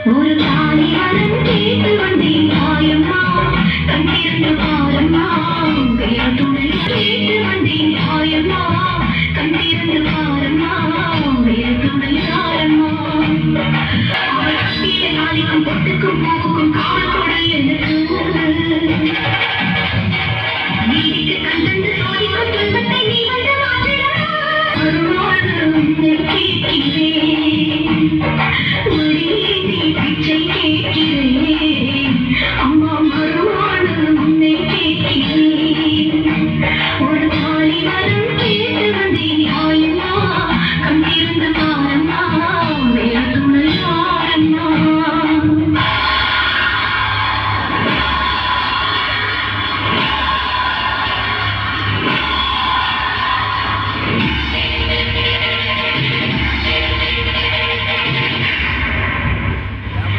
ஒரு தாலி மரம் கேட்டு வந்தேன் தாயம்மா கண்டிருந்து பாரம்மா துணை கேட்டு வந்தேன் தாயம்மா கண்டிருந்து பாரம்மா துணை யாரம்மா அவள் கட்டிய நாளைக்கும் பொட்டுக்கும் பூவுக்கும் காவல் கொடை எனக்கு நீதிக்கு கண்டந்து சோதிக்கும் துன்பத்தை நீ வந்து மாற்றினாய் கேட்கிறேன் பிச்சை